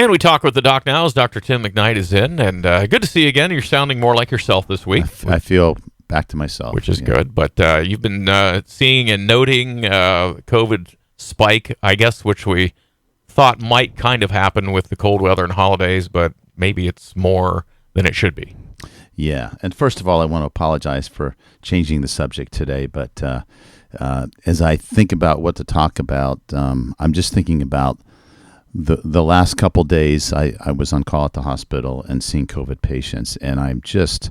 And we talk with the doc now as Dr. Tim McKnight is in. And good to see you again. You're sounding more like yourself this week. I feel back to myself. Which is good. But you've been seeing and noting COVID spike, I guess, which we thought might kind of happen with the cold weather and holidays, but maybe it's more than it should be. Yeah. And first of all, I want to apologize for changing the subject today. But as I think about what to talk about, I'm just thinking about the last couple days. I was on call at the hospital and seeing COVID patients, and I just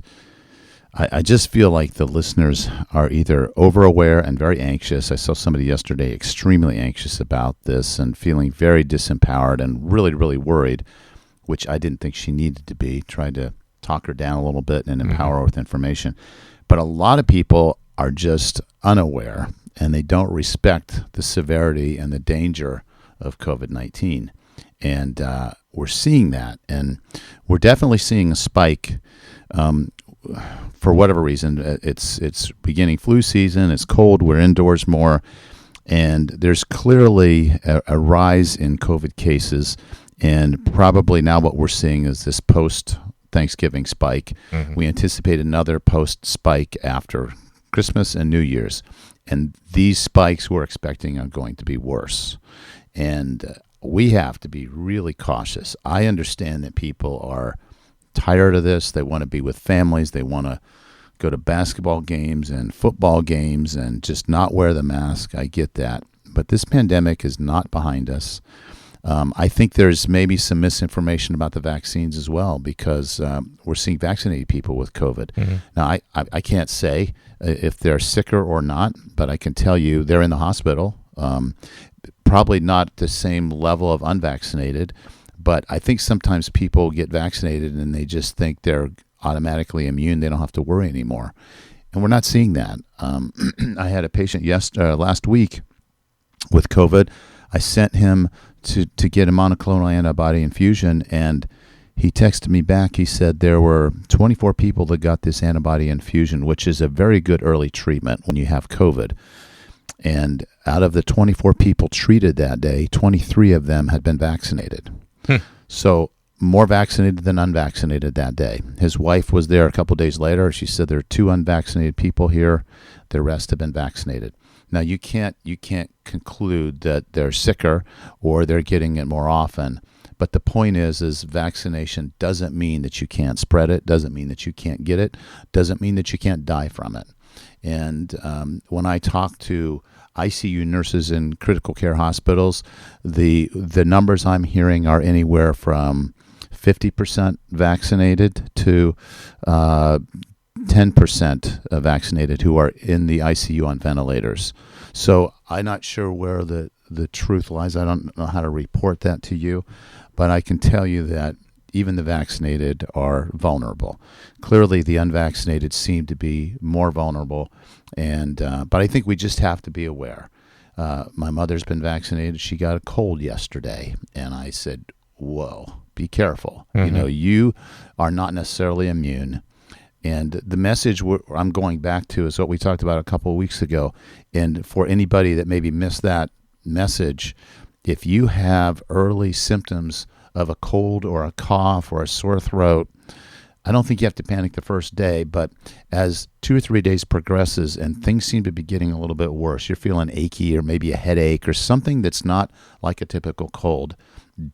feel like the listeners are either over-aware and very anxious. I saw somebody yesterday extremely anxious about this and feeling very disempowered and really, really worried, which I didn't think she needed to be. Tried to talk her down a little bit and empower her with information. But a lot of people are just unaware, and they don't respect the severity and the danger of COVID-19. And we're seeing that. And we're definitely seeing a spike for whatever reason. It's beginning flu season. It's cold. We're indoors more. And there's clearly a rise in COVID cases. And probably now what we're seeing is this post-Thanksgiving spike. We anticipate another post-spike after Christmas and New Year's. And these spikes we're expecting are going to be worse. And we have to be really cautious. I understand that people are tired of this. They want to be with families. They want to go to basketball games and football games and just not wear the mask. I get that. But this pandemic is not behind us. I think there's maybe some misinformation about the vaccines as well, because we're seeing vaccinated people with COVID. Now, I can't say if they're sicker or not, but I can tell you they're in the hospital. Probably not the same level of unvaccinated, but I think sometimes people get vaccinated and they just think they're automatically immune. They don't have to worry anymore. And we're not seeing that. I had a patient last week with COVID. I sent him to get a monoclonal antibody infusion, and he texted me back. He said there were 24 people that got this antibody infusion, which is a very good early treatment when you have COVID. And out of the 24 people treated that day, 23 of them had been vaccinated. So more vaccinated than unvaccinated that day. His wife was there a couple days later. She said there are 2 unvaccinated people here. The rest have been vaccinated. Now, you can't conclude that they're sicker or they're getting it more often. But the point is vaccination doesn't mean that you can't spread it, doesn't mean that you can't get it, doesn't mean that you can't die from it. And when I talk to ICU nurses in critical care hospitals, the numbers I'm hearing are anywhere from 50% vaccinated to 10% vaccinated who are in the ICU on ventilators. So I'm not sure where the truth lies. I don't know how to report that to you, but I can tell you that even the vaccinated are vulnerable. Clearly, the unvaccinated seem to be more vulnerable, and but I think we just have to be aware. My mother's been vaccinated. She got a cold yesterday, and I said, whoa, be careful. You are not necessarily immune. And the message I'm going back to is what we talked about a couple of weeks ago. And for anybody that maybe missed that message, if you have early symptoms of a cold or a cough or a sore throat, I don't think you have to panic the first day, but as 2 or 3 days progresses and things seem to be getting a little bit worse, you're feeling achy or maybe a headache or something that's not like a typical cold,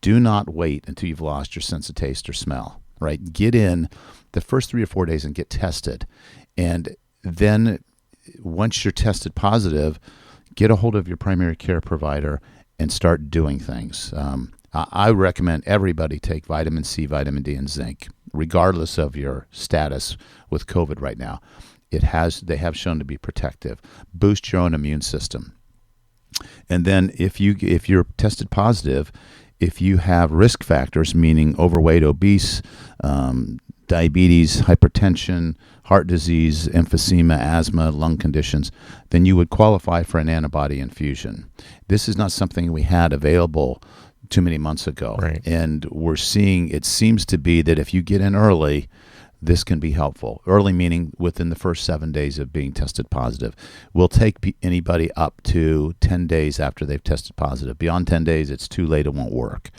do not wait until you've lost your sense of taste or smell, right? Get in the first 3 or 4 days and get tested. And then once you're tested positive, get a hold of your primary care provider and start doing things. I recommend everybody take vitamin C, vitamin D, and zinc, regardless of your status with COVID right now. They have shown to be protective. Boost your own immune system. And then if you're tested positive, if you have risk factors, meaning overweight, obese, diabetes, hypertension, heart disease, emphysema, asthma, lung conditions, then you would qualify for an antibody infusion. This is not something we had available too many months ago. Right. And we're seeing, it seems to be that if you get in early, this can be helpful. Early meaning within the first 7 days of being tested positive. We'll take anybody up to 10 days after they've tested positive. Beyond 10 days, it's too late, it won't work.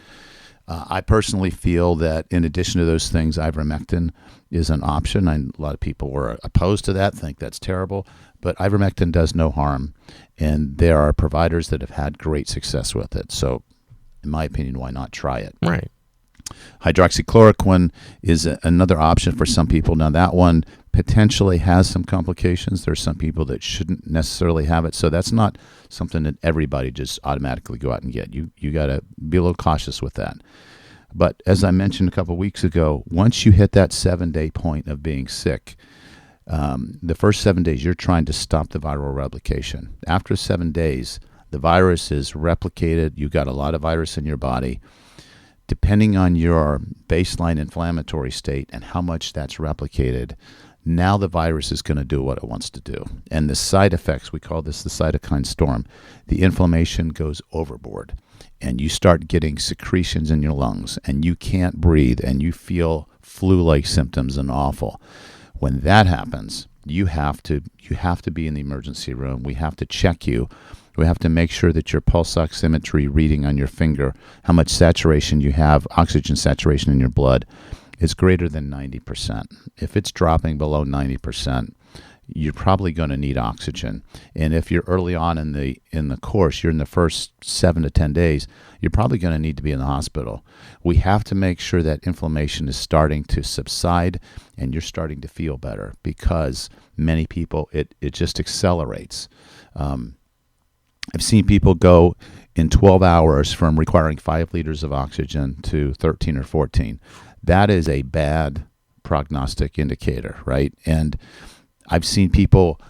I personally feel that in addition to those things, ivermectin is an option. A lot of people were opposed to that, think that's terrible, but ivermectin does no harm, and there are providers that have had great success with it. So, in my opinion, why not try it? Right. Hydroxychloroquine is another option for some people. Now, that one potentially has some complications. There's some people that shouldn't necessarily have it, so that's not something that everybody just automatically go out and get. You got to be a little cautious with that. But as I mentioned a couple of weeks ago, once you hit that 7-day point of being sick, the first 7 days, you're trying to stop the viral replication. After 7 days, the virus is replicated. You've got a lot of virus in your body. Depending on your baseline inflammatory state and how much that's replicated, now the virus is going to do what it wants to do. And the side effects, we call this the cytokine storm. The inflammation goes overboard, and you start getting secretions in your lungs, and you can't breathe, and you feel flu-like symptoms and awful. When that happens, you have to be in the emergency room. We have to check you. We have to make sure that your pulse oximetry reading on your finger, how much saturation you have, oxygen saturation in your blood, is greater than 90%. If it's dropping below 90%, you're probably going to need oxygen. And if you're early on in the course, you're in the first 7 to 10 days, you're probably going to need to be in the hospital. We have to make sure that inflammation is starting to subside and you're starting to feel better, because many people, it just accelerates. I've seen people go in 12 hours from requiring 5 liters of oxygen to 13 or 14. That is a bad prognostic indicator, right? And I've seen people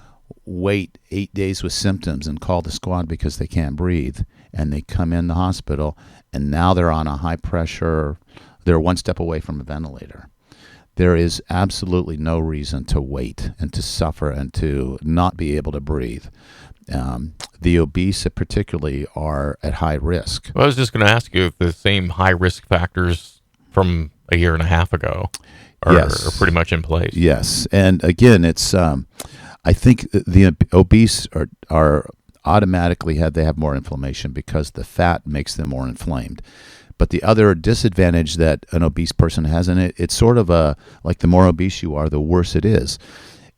wait 8 days with symptoms and call the squad because they can't breathe, and they come in the hospital, and now they're on a high pressure, they're one step away from a ventilator. There is absolutely no reason to wait and to suffer and to not be able to breathe. The obese particularly are at high risk. Well, I was just going to ask you if the same high risk factors from a year and a half ago are pretty much in place. Yes. And again, it's I think the obese are automatically they have more inflammation because the fat makes them more inflamed. But the other disadvantage that an obese person has in it, it's sort of like the more obese you are, the worse it is.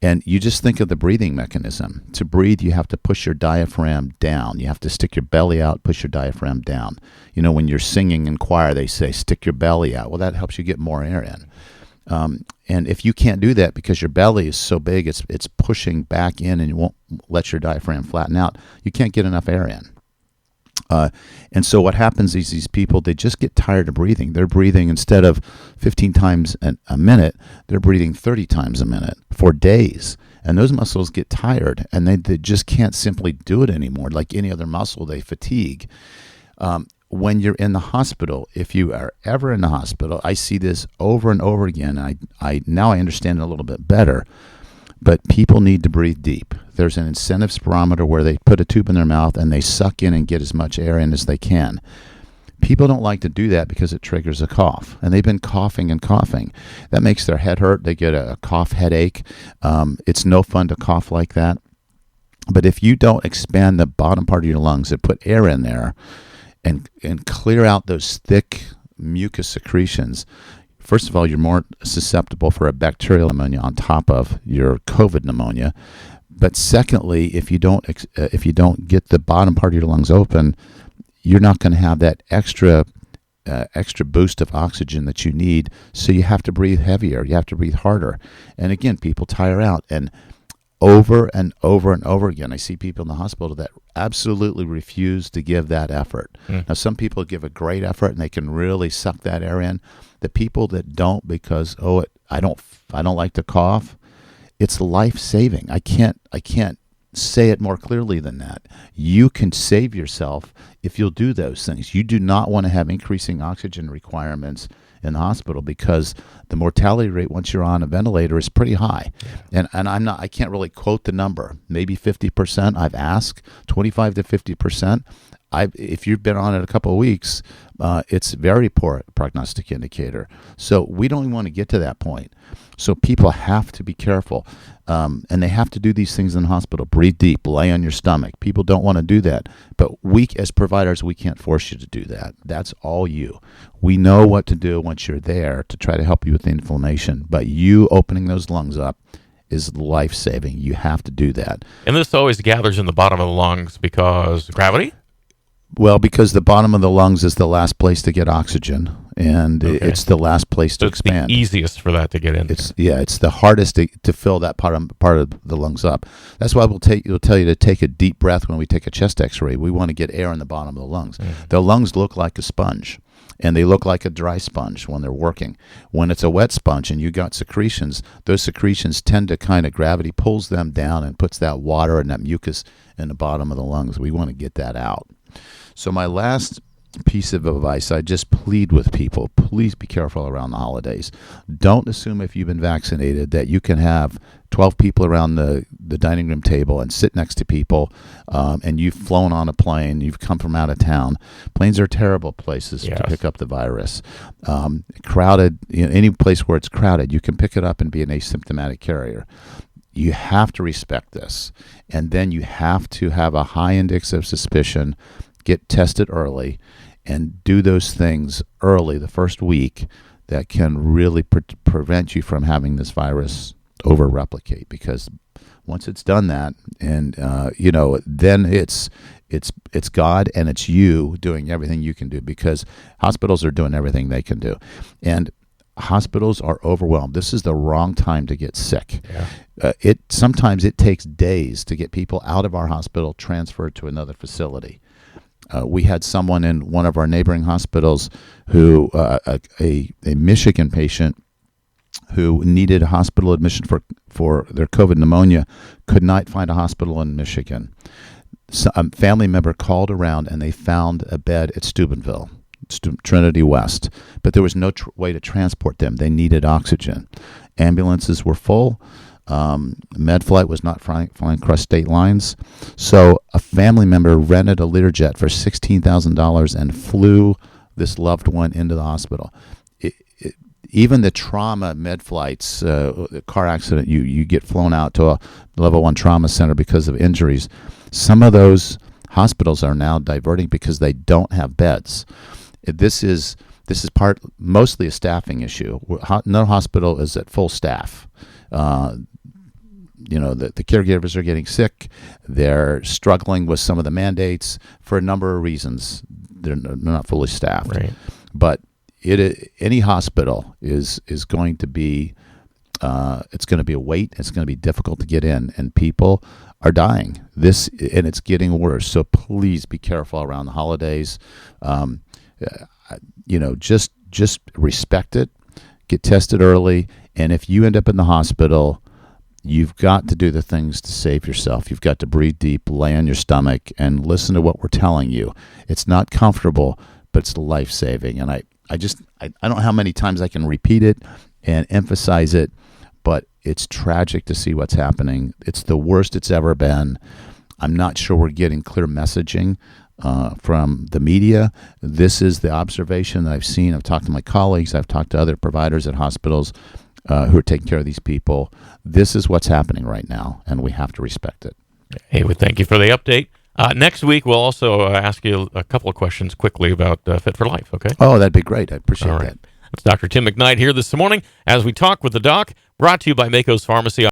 And you just think of the breathing mechanism. To breathe, you have to push your diaphragm down. You have to stick your belly out, push your diaphragm down. You know, when you're singing in choir, they say, stick your belly out. Well, that helps you get more air in. And if you can't do that because your belly is so big, it's pushing back in and you won't let your diaphragm flatten out, you can't get enough air in. And so what happens is these people, they just get tired of breathing. They're breathing, instead of 15 times a minute, they're breathing 30 times a minute for days. And those muscles get tired, and they just can't simply do it anymore. Like any other muscle, they fatigue. When you're in the hospital, if you are ever in the hospital, I see this over and over again. I now I understand it a little bit better. But people need to breathe deep. There's an incentive spirometer where they put a tube in their mouth and they suck in and get as much air in as they can. People don't like to do that because it triggers a cough. And they've been coughing and coughing. That makes their head hurt. They get a cough headache. It's no fun to cough like that. But if you don't expand the bottom part of your lungs and put air in there and clear out those thick mucus secretions, first of all, you're more susceptible for a bacterial pneumonia on top of your COVID pneumonia. But secondly, if you don't get the bottom part of your lungs open, you're not going to have that extra boost of oxygen that you need. So you have to breathe heavier. You have to breathe harder. And again, people tire out. And over and over and over again, I see people in the hospital that absolutely refuse to give that effort. Now, some people give a great effort and they can really suck that air in. The people that don't, because I don't like to cough, it's life-saving. I can't say it more clearly than that. You can save yourself if you'll do those things. You do not want to have increasing oxygen requirements in the hospital, because the mortality rate once you're on a ventilator is pretty high. And I can't really quote the number, maybe 50%. I've asked 25 to 50%. if you've been on it a couple of weeks, it's very poor prognostic indicator. So we don't even want to get to that point. So people have to be careful, and they have to do these things in the hospital. Breathe deep, lay on your stomach. People don't want to do that, but we as providers, we can't force you to do that. That's all you. We know what to do once you're there to try to help you with the inflammation, but you opening those lungs up is life-saving. You have to do that. And this always gathers in the bottom of the lungs because gravity? Well, because the bottom of the lungs is the last place to get oxygen, and it's the last place to expand. It's the easiest for that to get in. It's the hardest to fill that part of the lungs up. That's why we'll tell you to take a deep breath when we take a chest X-ray. We want to get air in the bottom of the lungs. Mm-hmm. The lungs look like a sponge, and they look like a dry sponge when they're working. When it's a wet sponge and you got secretions, those secretions tend to kind of gravity pulls them down and puts that water and that mucus in the bottom of the lungs. We want to get that out. So my last piece of advice, I just plead with people, please be careful around the holidays. Don't assume if you've been vaccinated that you can have 12 people around the dining room table and sit next to people, and you've flown on a plane, you've come from out of town. Planes are terrible places to pick up the virus. Crowded, any place where it's crowded, you can pick it up and be an asymptomatic carrier. You have to respect this, and then you have to have a high index of suspicion, get tested early, and do those things early the first week that can really prevent you from having this virus over-replicate. Because once it's done that, and then it's God and it's you doing everything you can do, because hospitals are doing everything they can do, and hospitals are overwhelmed. This is the wrong time to get sick. Sometimes it takes days to get people out of our hospital transferred to another facility. We had someone in one of our neighboring hospitals who, a Michigan patient who needed a hospital admission for their COVID pneumonia, could not find a hospital in Michigan. So a family member called around and they found a bed at Steubenville, Trinity West, but there was no way to transport them. They needed oxygen. Ambulances were full. Med flight was not flying across state lines. So a family member rented a Learjet for $16,000 and flew this loved one into the hospital. Even the trauma med flights, car accident, you get flown out to a level 1 trauma center because of injuries. Some of those hospitals are now diverting because they don't have beds. This is mostly a staffing issue. No hospital is at full staff. The caregivers are getting sick. They're struggling with some of the mandates for a number of reasons. They're not fully staffed. Right. But any hospital is going to be it's going to be a wait. It's going to be difficult to get in, and people are dying. And it's getting worse. So please be careful around the holidays. Just respect it. Get tested early, and if you end up in the hospital, you've got to do the things to save yourself. You've got to breathe deep, lay on your stomach, and listen to what we're telling you. It's not comfortable, but it's life-saving. And I don't know how many times I can repeat it and emphasize it, but it's tragic to see what's happening. It's the worst it's ever been. I'm not sure we're getting clear messaging from the media. This is the observation that I've seen. I've talked to my colleagues. I've talked to other providers at hospitals who are taking care of these people. This is what's happening right now, and we have to respect it. Hey, we thank you for the update. Next week, we'll also ask you a couple of questions quickly about Fit for Life, okay? Oh, that'd be great. I appreciate that. It's Dr. Tim McKnight here this morning as we talk with the doc, brought to you by Mako's Pharmacy.